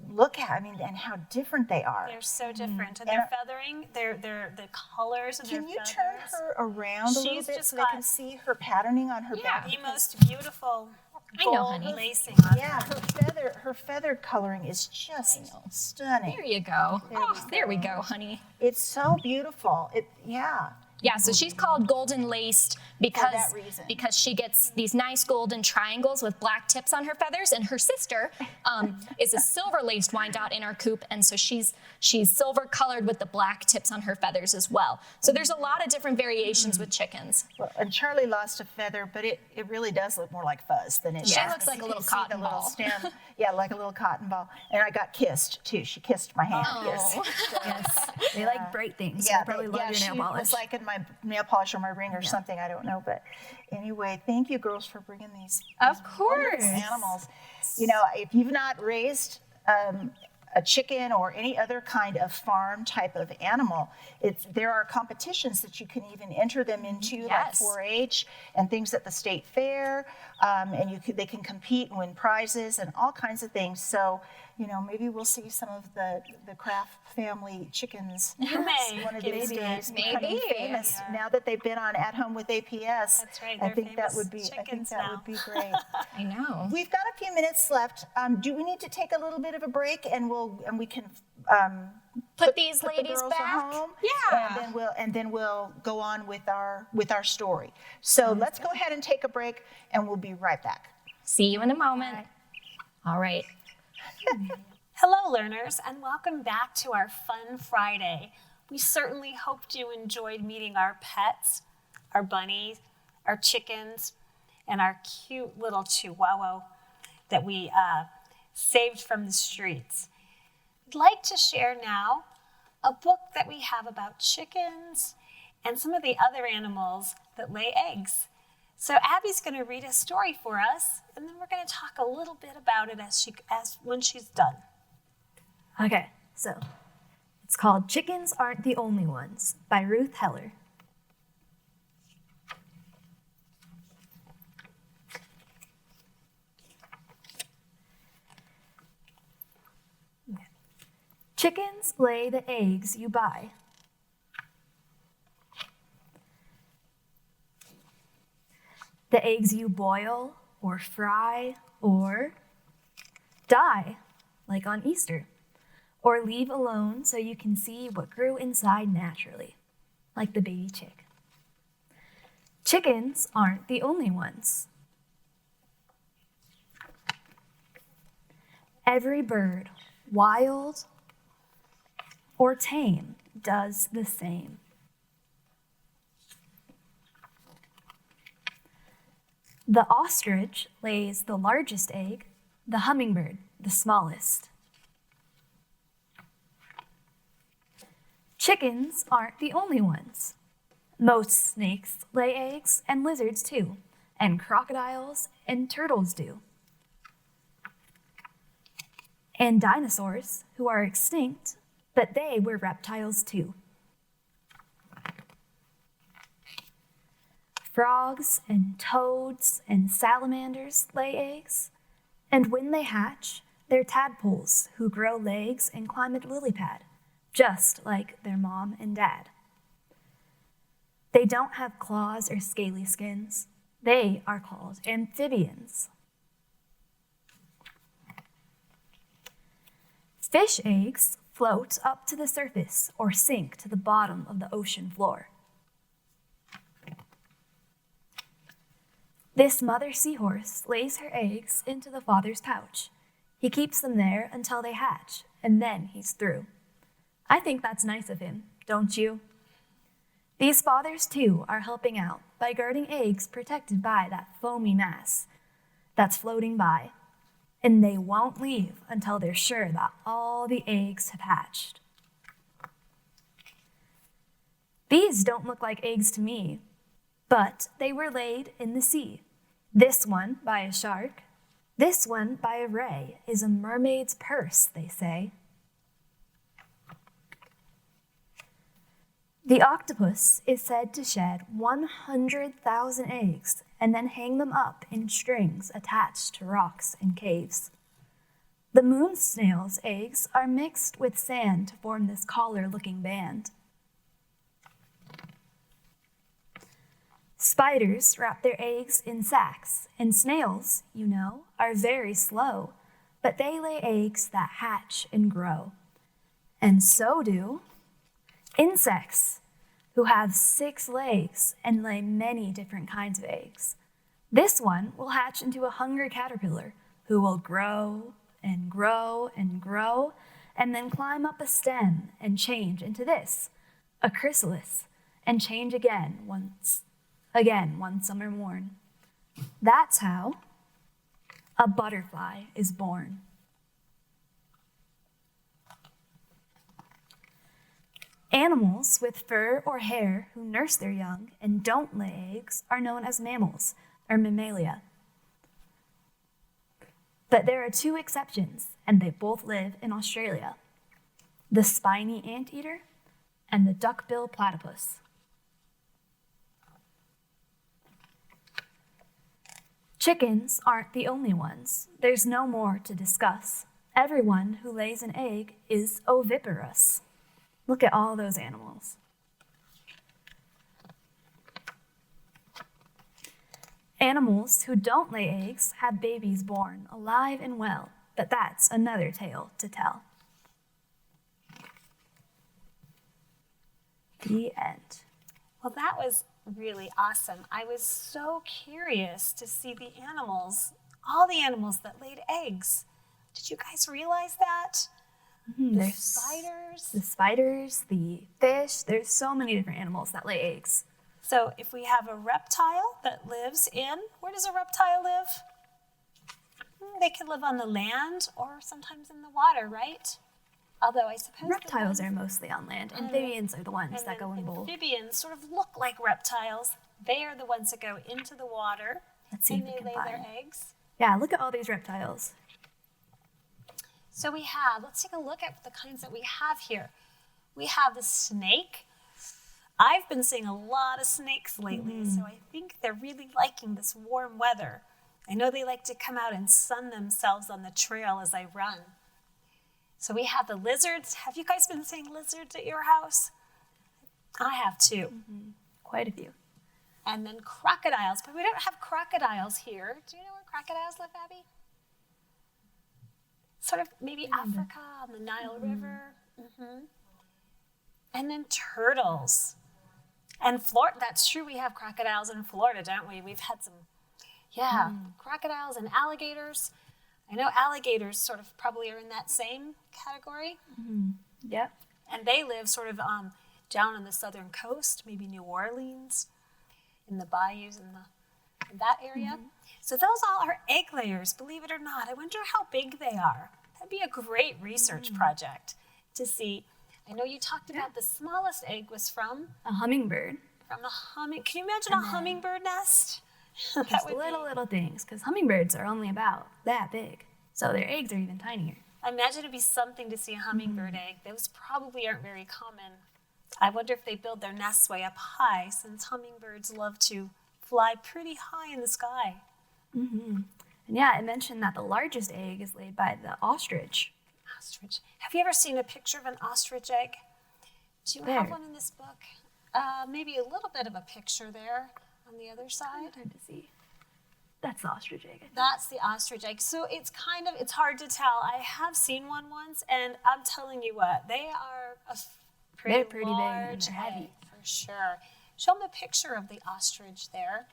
look at. I mean, and how different they are. They're so different, and And their feathering, the colors of Can their you feathers. turn her around a little She's bit just so they got- can see her patterning on her back? The most beautiful I know, gold honey. lacing on Yeah, her feather coloring is just stunning. There you go. There we go, honey. It's so beautiful. Yeah, so she's called golden laced because that reason. she gets these nice golden triangles with black tips on her feathers, and her sister is a silver laced Wyandotte in our coop, and so she's silver colored with the black tips on her feathers as well. So there's a lot of different variations with chickens. Well, and Charlie lost a feather, but it really does look more like fuzz than it She does. looks like a You little can see cotton the little ball. stem. Yeah, like a little cotton ball. And I got kissed too. She kissed my hand. Yes. Yes. They like bright things. Yeah, They probably love your she nail polish. was like in my nail polish or my ring or something. I don't know, but anyway, thank you, girls, for bringing these Of course. animals. If you've not raised a chicken or any other kind of farm type of animal, there are competitions that you can even enter them into, Yes. like 4-H and things at the state fair, and they can compete and win prizes and all kinds of things. So, maybe we'll see some of the Kraft family chickens You may. one of Give these it- days Maybe. becoming famous now that they've been on At Home with APS. That's right, I they're think that famous would be. I think chickens that now. would be great. I know. We've got a few minutes left. Do we need to take a little bit of a break, and we can Put these put the ladies girls back. home? Yeah. And then we'll go on with our story. So let's go ahead and take a break, and we'll be right back. See you in a moment. All right. Hello, learners, and welcome back to our Fun Friday. We certainly hoped you enjoyed meeting our pets, our bunnies, our chickens, and our cute little chihuahua that we saved from the streets. I'd like to share now a book that we have about chickens and some of the other animals that lay eggs. So Abby's going to read a story for us, and then we're going to talk a little bit about it when she's done. Okay, so it's called Chickens Aren't the Only Ones by Ruth Heller. Chickens lay the eggs you buy. The eggs you boil or fry or dye, like on Easter. or leave alone so you can see what grew inside naturally, like the baby chick. Chickens aren't the only ones. Every bird, wild or tame, does the same. The ostrich lays the largest egg, the hummingbird the smallest. Chickens aren't the only ones. Most snakes lay eggs, and lizards too, and crocodiles and turtles do. And dinosaurs, who are extinct, but they were reptiles too. Frogs and toads and salamanders lay eggs, and when they hatch, they're tadpoles who grow legs and climb a lily pad, just like their mom and dad. They don't have claws or scaly skins. They are called amphibians. Fish eggs float up to the surface or sink to the bottom of the ocean floor. This mother seahorse lays her eggs into the father's pouch. He keeps them there until they hatch, and then he's through. I think that's nice of him, don't you? These fathers, too, are helping out by guarding eggs protected by that foamy mass that's floating by, and they won't leave until they're sure that all the eggs have hatched. These don't look like eggs to me, but they were laid in the sea. This one by a shark, this one by a ray is a mermaid's purse, they say. The octopus is said to shed 100,000 eggs and then hang them up in strings attached to rocks and caves. The moon snail's eggs are mixed with sand to form this collar-looking band. Spiders wrap their eggs in sacks, and snails, you know, are very slow, but they lay eggs that hatch and grow. And so do insects, who have 6 legs and lay many different kinds of eggs. This one will hatch into a hungry caterpillar who will grow and grow and grow, and then climb up a stem and change into this, a chrysalis, and change again one summer morn. That's how a butterfly is born. Animals with fur or hair who nurse their young and don't lay eggs are known as mammals, or mammalia. But there are 2 exceptions, and they both live in Australia: the spiny anteater and the duckbill platypus. Chickens aren't the only ones. There's no more to discuss. Everyone who lays an egg is oviparous. Look at all those animals. Animals who don't lay eggs have babies born alive and well, but that's another tale to tell. The end. Well, that was really awesome. I was so curious to see the animals, all the animals that laid eggs. Did you guys realize that? The spiders, the fish, there's so many different animals that lay eggs. So if we have a reptile that lives in, where does a reptile live? They can live on the land or sometimes in the water, right? Although I suppose reptiles are mostly on land. Amphibians are the ones that go in both. Amphibians sort of look like reptiles. They are the ones that go into the water. Let's see and if we they can lay find. their eggs. Yeah, look at all these reptiles. So let's take a look at the kinds that we have here. We have the snake. I've been seeing a lot of snakes lately, so I think they're really liking this warm weather. I know they like to come out and sun themselves on the trail as I run. So we have the lizards. Have you guys been seeing lizards at your house? I have too. Quite a few. And then crocodiles, but we don't have crocodiles here. Do you know where crocodiles live, Abby? sort of maybe Africa on the Nile River. And then turtles. And Florida, that's true, we have crocodiles in Florida, don't we? We've had some, crocodiles and alligators. I know alligators sort of probably are in that same category. Yep. And they live sort of down on the southern coast, maybe New Orleans, in the bayous in that area. So those all are egg layers, believe it or not. I wonder how big they are. That'd be a great research project to see. I know you talked about the smallest egg was from A hummingbird. a Can you imagine a hummingbird nest? Just little things, because hummingbirds are only about that big. So their eggs are even tinier. I imagine it'd be something to see a hummingbird egg. Those probably aren't very common. I wonder if they build their nests way up high, since hummingbirds love to fly pretty high in the sky. And yeah, I mentioned that the largest egg is laid by the ostrich. Ostrich. Have you ever seen a picture of an ostrich egg? Do you have There. one in this book? Maybe a little bit of a picture there on the other side. Hard to see. That's the ostrich egg. I think. That's the ostrich egg. So it's hard to tell. I have seen one once, and I'm telling you what, they are They're pretty big and large they're heavy. egg, for sure. Show them a picture of the ostrich there.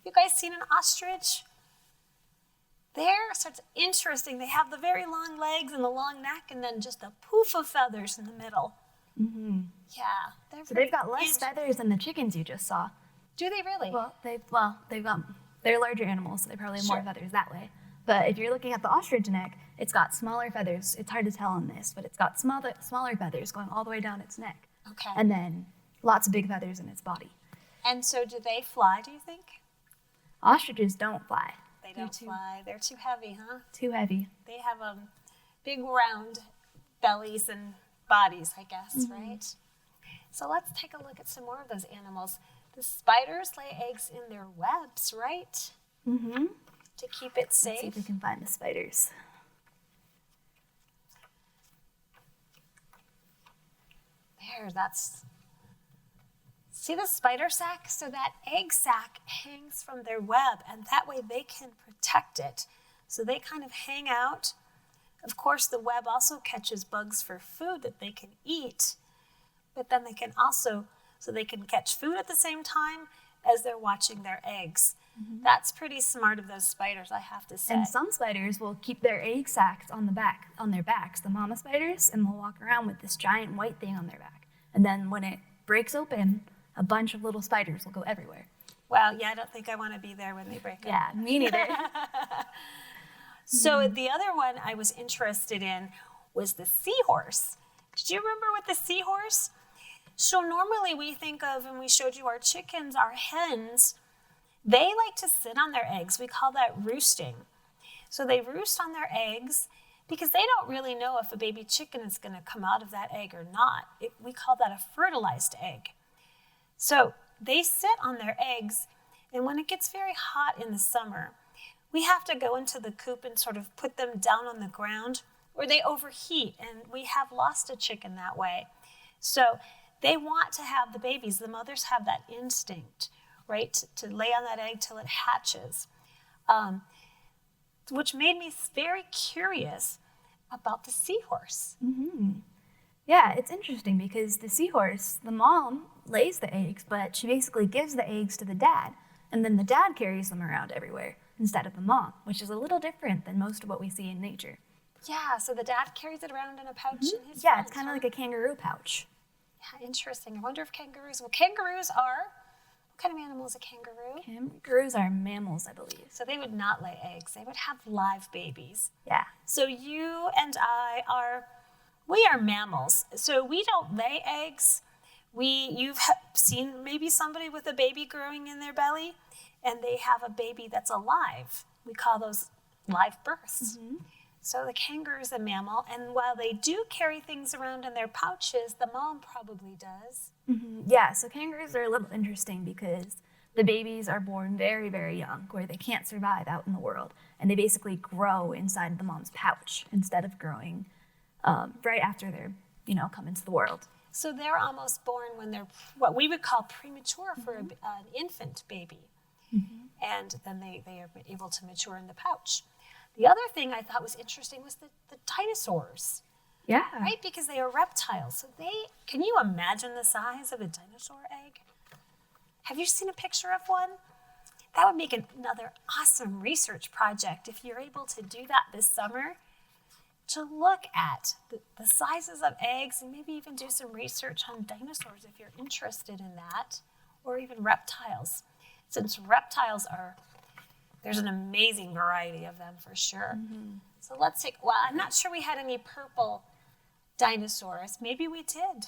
You guys seen an ostrich? There, so it's interesting. They have the very long legs and the long neck, and then just a poof of feathers in the middle. Yeah, So they've got less feathers than the chickens you just saw. Do they really? They're larger animals, so they probably have more feathers that way. But if you're looking at the ostrich neck, it's got smaller feathers. It's hard to tell on this, but it's got smaller feathers going all the way down its neck. Okay. And then lots of big feathers in its body. And so do they fly, do you think? Ostriches don't fly. They don't fly. They're too heavy, huh? Too heavy. They have big round bellies and bodies, I guess, right? So let's take a look at some more of those animals. The spiders lay eggs in their webs, right? To keep it Let's see if safe. we can find the spiders. There, see the spider sac? So that egg sac hangs from their web, and that way they can protect it. So they kind of hang out. Of course, the web also catches bugs for food that they can eat, but then they can catch food at the same time as they're watching their eggs. That's pretty smart of those spiders, I have to say. And some spiders will keep their egg sacs on their backs, the mama spiders, and they'll walk around with this giant white thing on their back. And then when it breaks open, a bunch of little spiders will go everywhere. Well, yeah, I don't think I want to be there when they break up. Yeah, me neither. So the other one I was interested in was the seahorse. Did you remember with the seahorse? So normally we think of, and we showed you our chickens, our hens, they like to sit on their eggs. We call that roosting. So they roost on their eggs because they don't really know if a baby chicken is going to come out of that egg or not. We call that a fertilized egg. So they sit on their eggs, and when it gets very hot in the summer, we have to go into the coop and sort of put them down on the ground, or they overheat, and we have lost a chicken that way. So they want to have the babies. The mothers have that instinct, right, to lay on that egg till it hatches, which made me very curious about the seahorse. Yeah, it's interesting because the seahorse, the mom lays the eggs, but she basically gives the eggs to the dad, and then the dad carries them around everywhere instead of the mom, which is a little different than most of what we see in nature. Yeah, so the dad carries it around in a pouch in his Yeah, front, it's kind of huh? like a kangaroo pouch. Yeah, interesting. I wonder if kangaroos are, what kind of animal is a kangaroo? Kangaroos are mammals, I believe. So they would not lay eggs. They would have live babies. Yeah. So you and we are mammals. So we don't lay eggs. You've seen maybe somebody with a baby growing in their belly, and they have a baby that's alive. We call those live births. So the kangaroo is a mammal, and while they do carry things around in their pouches, the mom probably does. Yeah, so kangaroos are a little interesting because the babies are born very, very young, where they can't survive out in the world, and they basically grow inside the mom's pouch instead of growing right after they're, come into the world. So they're almost born when they're what we would call premature for an infant baby. And then they are able to mature in the pouch. The other thing I thought was interesting was the dinosaurs, Yeah. right? Because they are reptiles. So can you imagine the size of a dinosaur egg? Have you seen a picture of one? That would make another awesome research project if you're able to do that this summer, to look at the sizes of eggs and maybe even do some research on dinosaurs if you're interested in that, or even reptiles. Since reptiles there's an amazing variety of them for sure. So let's take, well, I'm not sure we had any purple dinosaurs. Maybe we did.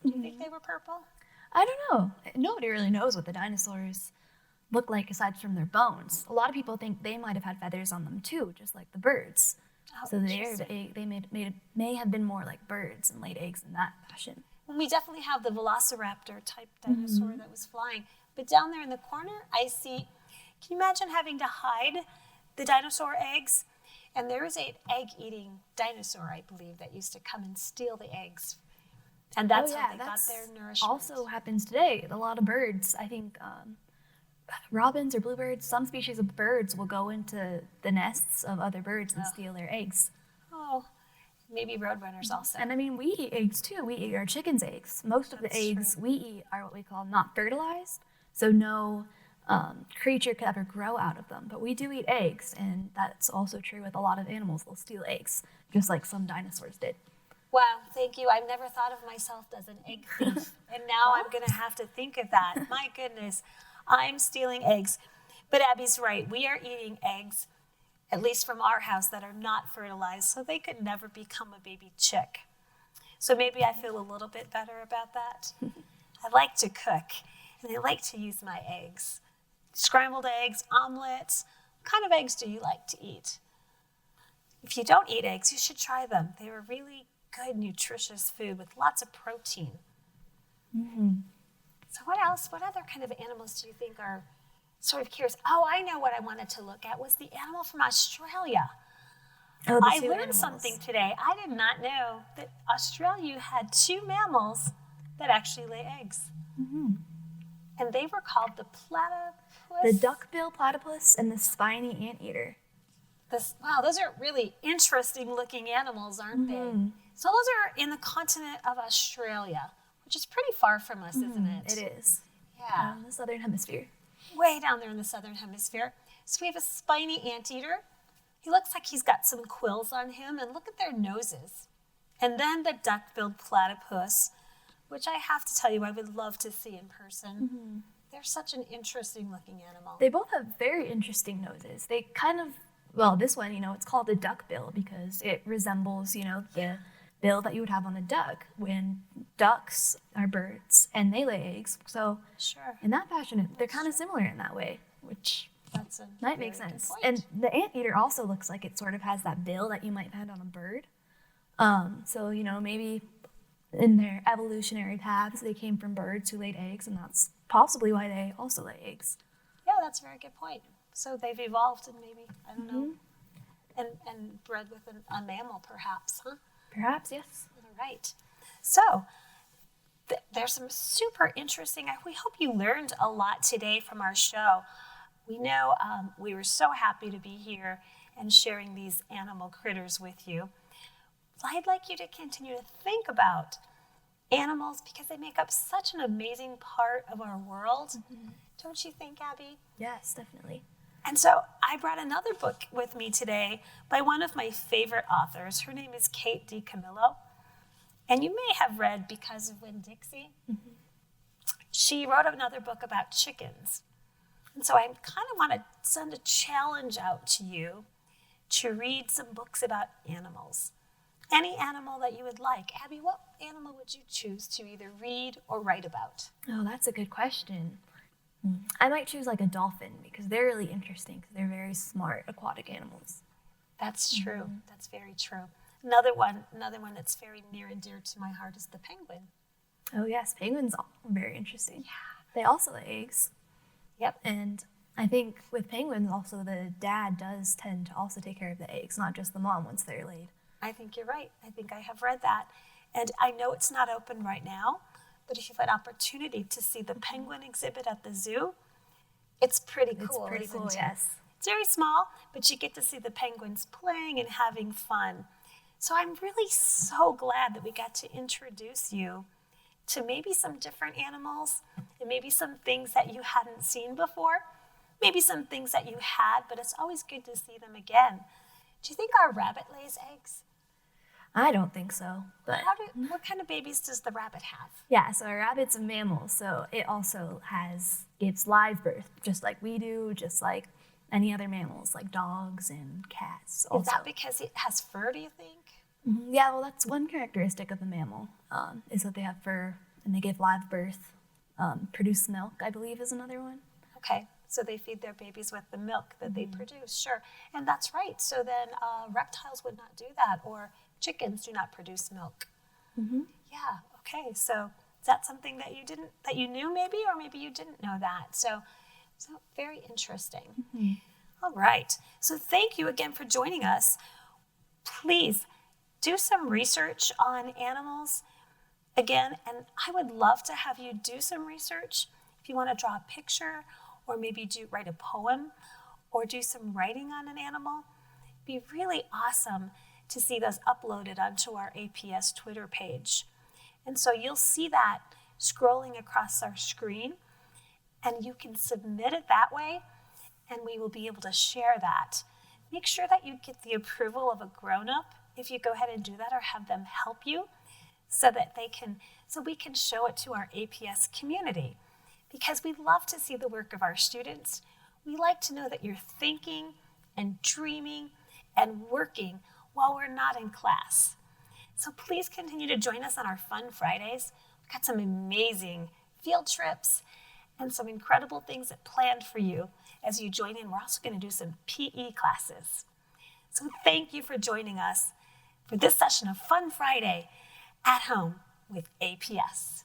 Do you think they were purple? I don't know. Nobody really knows what the dinosaurs look like aside from their bones. A lot of people think they might have had feathers on them too, just like the birds. Oh, So they may have been more like birds and laid eggs in that fashion. And we definitely have the velociraptor type dinosaur that was flying. But down there in the corner, I see, can you imagine having to hide the dinosaur eggs? And there is an egg-eating dinosaur, I believe, that used to come and steal the eggs. And that's how they got their nourishment. Also happens today. A lot of birds, I think robins or bluebirds, some species of birds will go into the nests of other birds and steal their eggs. Oh, maybe roadrunners also. And I mean, we eat eggs too. We eat our chickens' eggs. Most of the That's eggs true. we eat are what we call not fertilized, so no creature could ever grow out of them. But we do eat eggs, and that's also true with a lot of animals. They'll steal eggs, just like some dinosaurs did. Wow, thank you. I've never thought of myself as an egg thief. And now I'm going to have to think of that. My goodness, I'm stealing eggs. But Abby's right. We are eating eggs, at least from our house, that are not fertilized, so they could never become a baby chick. So maybe I feel a little bit better about that. I like to cook, and I like to use my eggs. Scrambled eggs, omelets. What kind of eggs do you like to eat? If you don't eat eggs, you should try them. They are really good, nutritious food with lots of protein. So what else? What other kind of animals do you think are sort of curious? Oh, I know what I wanted to look at was the animal from Australia. Oh, the I two learned animals. something today. I did not know that Australia had two mammals that actually lay eggs. And they were called the platypus. The duckbill platypus and the spiny anteater. Wow, those are really interesting looking animals, aren't they? So those are in the continent of Australia, which is pretty far from us, isn't it? It is. Yeah, The southern hemisphere. way down there in the southern hemisphere. So we have a spiny anteater. He looks like he's got some quills on him, and look at their noses. And then the duck-billed platypus, which I have to tell you I would love to see in person. They're such an interesting looking animal. They both have very interesting noses. They kind of, well, this one, it's called a duckbill because it resembles, the bill that you would have on a duck when ducks are birds and they lay eggs. So Sure. in that fashion, they're kind of similar in that way, which That's a might very make good sense. point. And the anteater also looks like it sort of has that bill that you might find on a bird. So, maybe in their evolutionary paths, they came from birds who laid eggs, and that's possibly why they also lay eggs. Yeah, that's a very good point. So they've evolved and maybe, I don't know, and bred with a mammal perhaps, huh? Perhaps, yes. All right. So there's some super interesting, we hope you learned a lot today from our show. We know we were so happy to be here and sharing these animal critters with you. I'd like you to continue to think about animals because they make up such an amazing part of our world. Don't you think, Abby? Yes, definitely. And so I brought another book with me today by one of my favorite authors. Her name is Kate Dicamillo. And you may have read Because of Winn-Dixie. She wrote another book about chickens. And so I kind of want to send a challenge out to you to read some books about animals. Any animal that you would like. Abby, what animal would you choose to either read or write about? Oh, that's a good question. I might choose like a dolphin because they're really interesting because they're very smart aquatic animals. That's true. That's very true. Another one that's very near and dear to my heart is the penguin. Oh yes, penguins are very interesting. Yeah. They also lay eggs. Yep. And I think with penguins also the dad does tend to also take care of the eggs, not just the mom once they're laid. I think you're right. I think I have read that. And I know it's not open right now, but if you've had opportunity to see the penguin exhibit at the zoo, it's pretty cool. It's pretty isn't cool, it? yes. It's very small, but you get to see the penguins playing and having fun. So I'm really so glad that we got to introduce you to maybe some different animals and maybe some things that you hadn't seen before, maybe some things that you had, but it's always good to see them again. Do you think our rabbit lays eggs? I don't think so, but What kind of babies does the rabbit have? yeah, so a rabbit's a mammal, so it also gives live birth, just like we do, just like any other mammals, like dogs and cats also. Is that because it has fur, do you think? Yeah, well, that's one characteristic of a mammal, is that they have fur and they give live birth. Produce milk, I believe, is another one. Okay, so they feed their babies with the milk that they produce, sure. And that's right, so then reptiles would not do that, or chickens do not produce milk. Yeah, okay, so is that something that you knew maybe, or maybe you didn't know that? So very interesting. All right, so thank you again for joining us. Please do some research on animals again, and I would love to have you do some research. If you want to draw a picture, or maybe write a poem, or do some writing on an animal, it'd be really awesome to see those uploaded onto our APS Twitter page. And so you'll see that scrolling across our screen, and you can submit it that way, and we will be able to share that. Make sure that you get the approval of a grown-up if you go ahead and do that, or have them help you so we can show it to our APS community, because we love to see the work of our students. We like to know that you're thinking and dreaming and working while we're not in class. So please continue to join us on our Fun Fridays. We've got some amazing field trips and some incredible things planned for you as you join in. We're also going to do some PE classes. So thank you for joining us for this session of Fun Friday at Home with APS.